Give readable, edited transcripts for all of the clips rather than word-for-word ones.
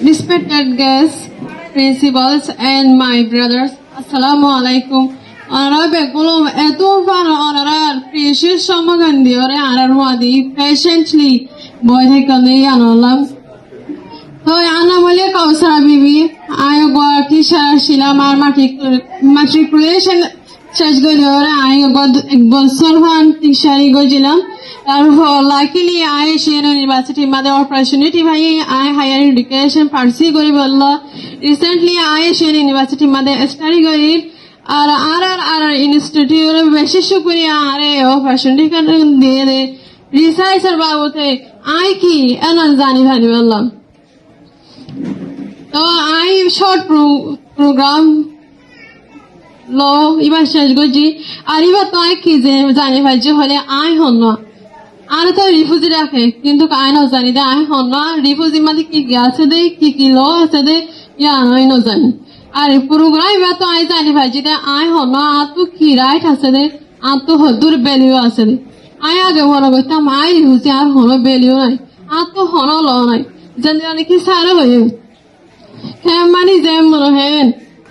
Respected guests, principals, and my brothers, Assalamu alaikum. Honorable eto far honorar precious Shamagandi or Ararwadi patiently boy hekani anolam. So Anna Malia Kausara Bibi, I got Tisha Shila matriculation church Gojora, I got Golsorvan Tishari Gojilam. Luckily, I share university mother opportunity I higher education pursue Goriballa. Recently, I share university mother study Gorib RRR Institute Veshishukuri opportunity can de research about I key and Anzani Vanilla. So I short program law even church goji Ariva Toy Zani Vajo I honor. আর তো refugee রাখে কিন্তু কাই না জানি দে I হন না refugee মানে কি আছে দে কি ল আছে দে ইয়া আই না জানি আর প্রোগ্রাম বা তো আই জানি ভাজি দে আই হন না তো কি রাইট আছে দে আর তো হদুর ভ্যালু আছে দে আই আগে মনে করতাম আই রিফিউজি আর হন ভ্যালু নাই আর তো হন ল নাই জানি জানি কি সারা হয়ে কে মানে যে মনে হেন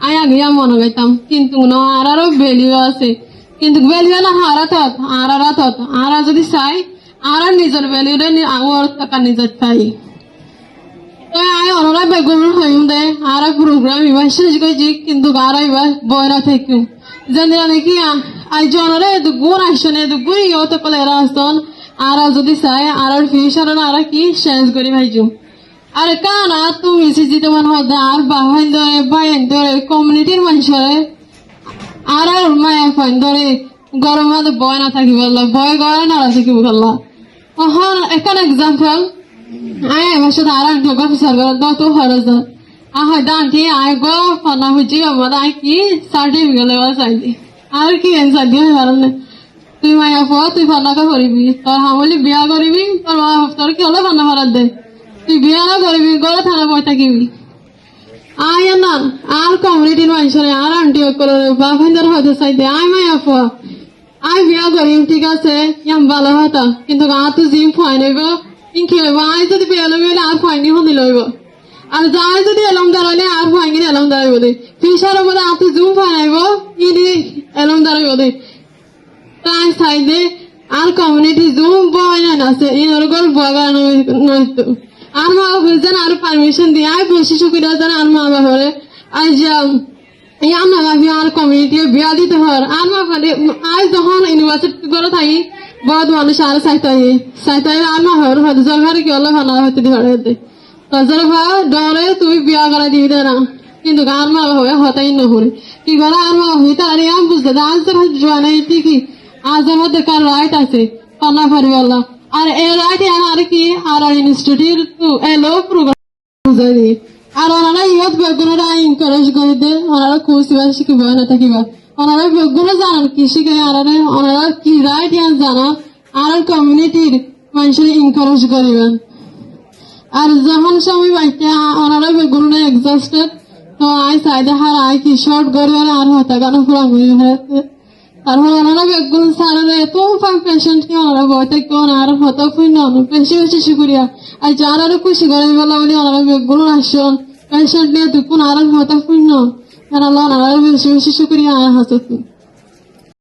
আই আগে মনে করতাম কিন্তু না আরও ভ্যালু আছে কিন্তু ভ্যালু না হারাত আর যদি চাই আর নিজের ভ্যালুরে আমার টাকা নিজের চাই তো আই অনরা বেগুন হইম দে আর প্রোগ্রাম ইবা শেষ গজি কিন্তু আর ইবা বয়রা থাকিম জানি নাকি আই জনরে দুগুণ আসনে দুগুণ ইয়ত কলে রাস্তন আর যদি চাই আর ফিউচার আর কি শেষ করি ভাইজুম আর কানা তুমি সিজি তোমার হদে আর বাহাইন ধরে কমিউনিটির মানুষরে আর মায়া ফাইন ধরে গরমে বয় না থাকি বললো বয় গড়ে না থাকি বললা এখন এক্সাম্পল আই আমার সাথে আর এক যোগ অফিসার তো খরচ আহ দাঁটি আই গো ফনা হুজি আমার আই কি সার্টিফিকেট লেওয়া চাইলি আর কি এনসার দিয়ে পারলে তুই মায়া পো তুই ফনাকে করবি তোর হামলি বিয়া করবি তোর মা তোর কি হলো ফনা ভরাত দে তুই বিয়া না করবি গড়ে থানা বই থাকিবি আই না আর কমিউনিটির মানুষের আর আন্টি করে বাফাইন্দার হতে চাইতে আই মায়া পো আই বিয়া করিম ঠিক আছে ইয়াম ভালো হতো কিন্তু তো জিম ফাই নইব ইনকি লইব আই যদি বিয়া লইব আর ফাইনি হতে লইব আর যাই যদি এলম দাঁড়ালে আর ফাইনি এলম দাঁড়াইব দে ফিউচারের মধ্যে তো জুম ফাইনাইব ইনি এলম দাঁড়াইব দে তাই সাইডে আর কমিউনিটি জুম বয় না আছে ইনর গল বগা নইতো আর মা বুঝেন আর পারমিশন দিয়ে আই বেশি সুবিধা জান আর মা বাবারে আই যাও ইয়াম না ভাবি আর কমিউনিটি বিয়া দিতে হর আর মা ফাদে আজ যখন ইউনিভার্সিটি করে থাকি বহুত মানুষ আর সাইতাই আর মা হর হদ জরঘরে কি হলো ভানা হতে দি হরে দে তজর ভা ডরে তুই বিয়া করা দিবি না কিন্তু আর মা হয়ে হতাই নহরে কি করে আর মা হইতা আর ইয়াম বুঝতে আজ তো জোয়ানাই ঠিকই আজ আমাদের কার রাইট আছে পানা ফারিওয়ালা আর এই রাইট আর কি আর ইনস্টিটিউট এলো প্রোগ্রাম বুঝাই দি আর ওনারা ইয়ত বেগুনরা এনকারেজ করে দে ওনারা কোর্সিবা শিখিবা না থাকিবা ওনারা বেগুন জানান কি শিখে আর ওনারা কি রাইট ইয়ান জানা আর কমিউনিটির মানুষের এনকারেজ করিবেন আর যখন সময় বাইকে ওনারা বেগুনরা এক্সস্টেড তো আই সাইডে হার আই কি শর্ট করিবেন আর হতা গান পুরা ঘুরে তারপর ওনারা বেগুন সারা এত পেশেন্ট কি ওনারা বইতে কোন আর হতা ফুই না বেশি শুক্রিয়া আর যারা খুশি করে বলা বলি ওনারা বেগুন আসন পেশেন্ট নিয়ে দুকুন আর হতা ফুই না ওনারা বেশি শুক্রিয়া হাসত